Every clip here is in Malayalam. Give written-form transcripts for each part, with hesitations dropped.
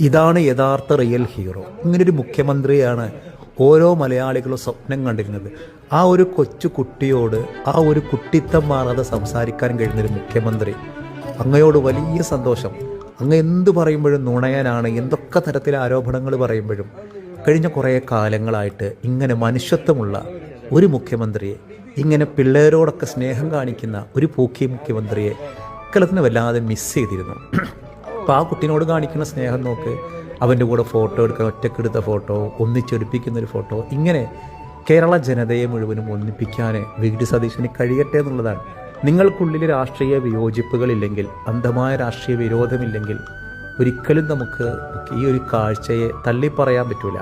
ഇതാണ് യഥാർത്ഥ റിയൽ ഹീറോ. ഇങ്ങനൊരു മുഖ്യമന്ത്രിയാണ് ഓരോ മലയാളികളും സ്വപ്നം കണ്ടിരുന്നത്. ആ ഒരു കൊച്ചു കുട്ടിയോട് ആ ഒരു കുട്ടിത്തം മാറാതെ സംസാരിക്കാൻ കഴിയുന്നൊരു മുഖ്യമന്ത്രി. അങ്ങയോട് വലിയ സന്തോഷം. അങ്ങ് എന്ത് പറയുമ്പോഴും നുണയാനാണ്, എന്തൊക്കെ തരത്തിലെ ആരോപണങ്ങൾ പറയുമ്പോഴും കഴിഞ്ഞ കുറേ കാലങ്ങളായിട്ട് ഇങ്ങനെ മനുഷ്യത്വമുള്ള ഒരു മുഖ്യമന്ത്രിയെ, ഇങ്ങനെ പിള്ളേരോടൊക്കെ സ്നേഹം കാണിക്കുന്ന ഒരു പൂക്കി മുഖ്യമന്ത്രിയെ കേരളത്തിന് വല്ലാതെ മിസ് ചെയ്തിരുന്നു. അപ്പോൾ ആ കുട്ടീനോട് കാണിക്കുന്ന സ്നേഹം നോക്ക്, അവൻ്റെ കൂടെ ഫോട്ടോ എടുക്കാൻ ഒറ്റക്കെടുത്ത ഫോട്ടോ, ഒന്നിച്ചെടുപ്പിക്കുന്നൊരു ഫോട്ടോ, ഇങ്ങനെ കേരള ജനതയെ മുഴുവനും ഒന്നിപ്പിക്കാൻ വി.ഡി. സതീശന് കഴിയട്ടെ എന്നുള്ളതാണ്. നിങ്ങൾക്കുള്ളിൽ രാഷ്ട്രീയ വിയോജിപ്പുകളില്ലെങ്കിൽ, അന്ധമായ രാഷ്ട്രീയ വിരോധമില്ലെങ്കിൽ ഒരിക്കലും നമുക്ക് ഈ ഒരു കാഴ്ചയെ തള്ളിപ്പറയാൻ പറ്റില്ല.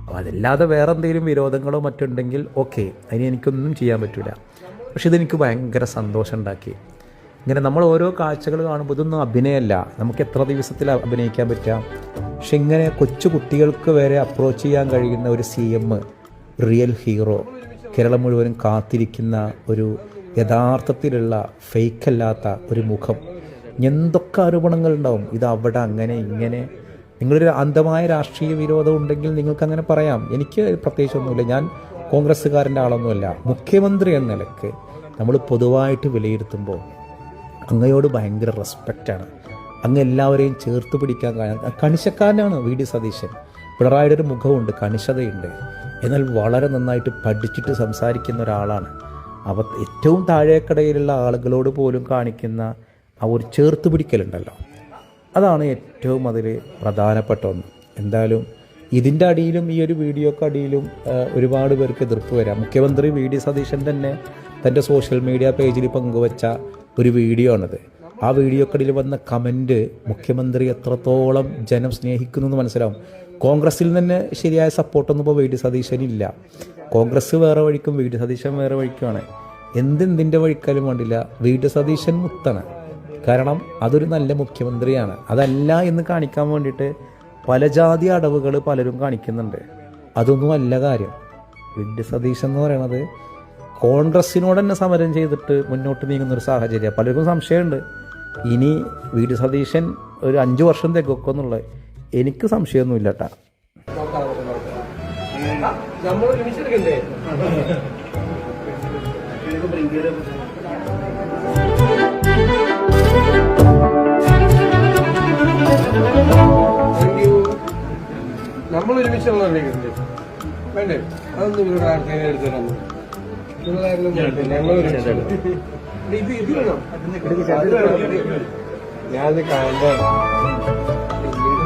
അപ്പോൾ അതല്ലാതെ വേറെ എന്തെങ്കിലും വിരോധങ്ങളോ മറ്റുണ്ടെങ്കിൽ ഓക്കെ, അതിന് എനിക്കൊന്നും ചെയ്യാൻ പറ്റില്ല. പക്ഷെ ഇതെനിക്ക് ഭയങ്കര സന്തോഷം ഉണ്ടാക്കി. ഇങ്ങനെ നമ്മൾ ഓരോ കാഴ്ചകൾ കാണുമ്പോൾ ഇതൊന്നും അഭിനയമല്ല, നമുക്ക് എത്ര ദിവസത്തിൽ അഭിനയിക്കാൻ പറ്റാം. പക്ഷെ ഇങ്ങനെ കൊച്ചു കുട്ടികൾക്ക് വരെ അപ്രോച്ച് ചെയ്യാൻ കഴിയുന്ന ഒരു CM, റിയൽ ഹീറോ, കേരളം മുഴുവനും കാത്തിരിക്കുന്ന ഒരു യഥാർത്ഥത്തിലുള്ള ഫേക്കല്ലാത്ത ഒരു മുഖം. എന്തൊക്കെ ആരോപണങ്ങളുണ്ടാവും, ഇത് അവിടെ അങ്ങനെ ഇങ്ങനെ. നിങ്ങളൊരു അന്ധമായ രാഷ്ട്രീയ വിരോധം ഉണ്ടെങ്കിൽ നിങ്ങൾക്കങ്ങനെ പറയാം. എനിക്ക് പ്രത്യേകിച്ചൊന്നുമില്ല, ഞാൻ കോൺഗ്രസ്സുകാരൻ്റെ ആളൊന്നുമല്ല. മുഖ്യമന്ത്രി എന്ന നിലയ്ക്ക് നമ്മൾ പൊതുവായിട്ട് വിലയിരുത്തുമ്പോൾ അങ്ങയോട് ഭയങ്കര റെസ്പെക്റ്റാണ്. അങ്ങ് എല്ലാവരെയും ചേർത്ത് പിടിക്കാൻ കണിശക്കാരനാണ് വി.ഡി. സതീശൻ. പിണറായിയുടെ ഒരു മുഖമുണ്ട്, കണിശതയുണ്ട്, എന്നാൽ വളരെ നന്നായിട്ട് പഠിച്ചിട്ട് സംസാരിക്കുന്ന ഒരാളാണ്. ഏറ്റവും താഴേക്കടയിലുള്ള ആളുകളോട് പോലും കാണിക്കുന്ന ആ ഒരു ചേർത്ത് പിടിക്കലുണ്ടല്ലോ, അതാണ് ഏറ്റവും അതിൽ പ്രധാനപ്പെട്ട ഒന്ന്. എന്തായാലും ഇതിൻ്റെ അടിയിലും ഈ ഒരു വീഡിയോക്ക് അടിയിലും ഒരുപാട് പേർക്ക് എതിർപ്പ് വരാം. മുഖ്യമന്ത്രി വി.ഡി. സതീശൻ തന്നെ തൻ്റെ സോഷ്യൽ മീഡിയ പേജിൽ പങ്കുവച്ച ഒരു വീഡിയോ ആണിത്. ആ വീഡിയോക്കടിയിൽ വന്ന കമൻറ്റ് മുഖ്യമന്ത്രി എത്രത്തോളം ജനം സ്നേഹിക്കുന്നു എന്ന് മനസ്സിലാവും. കോൺഗ്രസിൽ തന്നെ ശരിയായ സപ്പോർട്ടൊന്നും ഇപ്പോൾ വി.ഡി. സതീശനില്ല. കോൺഗ്രസ് വേറെ വഴിക്കും വി.ഡി. സതീശൻ വേറെ വഴിക്കുമാണ്. എന്തിൻ്റെ വഴിക്കാലും വേണ്ടില്ല, വി.ഡി. സതീശൻ മുത്താണ്. കാരണം അതൊരു നല്ല മുഖ്യമന്ത്രിയാണ്. അതല്ല എന്ന് കാണിക്കാൻ വേണ്ടിയിട്ട് പല ജാതി അടവുകൾ പലരും കാണിക്കുന്നുണ്ട്. അതൊന്നും അല്ല കാര്യം. വി.ഡി. സതീശൻ എന്ന് പറയുന്നത് കോൺഗ്രസിനോട് തന്നെ സമരം ചെയ്തിട്ട് മുന്നോട്ട് നീങ്ങുന്നൊരു സാഹചര്യം. പലർക്കും സംശയമുണ്ട് ഇനി വി.ഡി. സതീശൻ ഒരു 5 വർഷം തികക്കും എന്നുള്ളത്. എനിക്ക് സംശയമൊന്നുമില്ല കേട്ടോ. നമ്മൾ ഒരുമിച്ചുള്ള വേണ്ടേ? അതൊന്നും ഇവരുടെ ആൾക്കാരെ എടുത്തിടാൻ ഞങ്ങൾ ഞാനത് കാണാൻ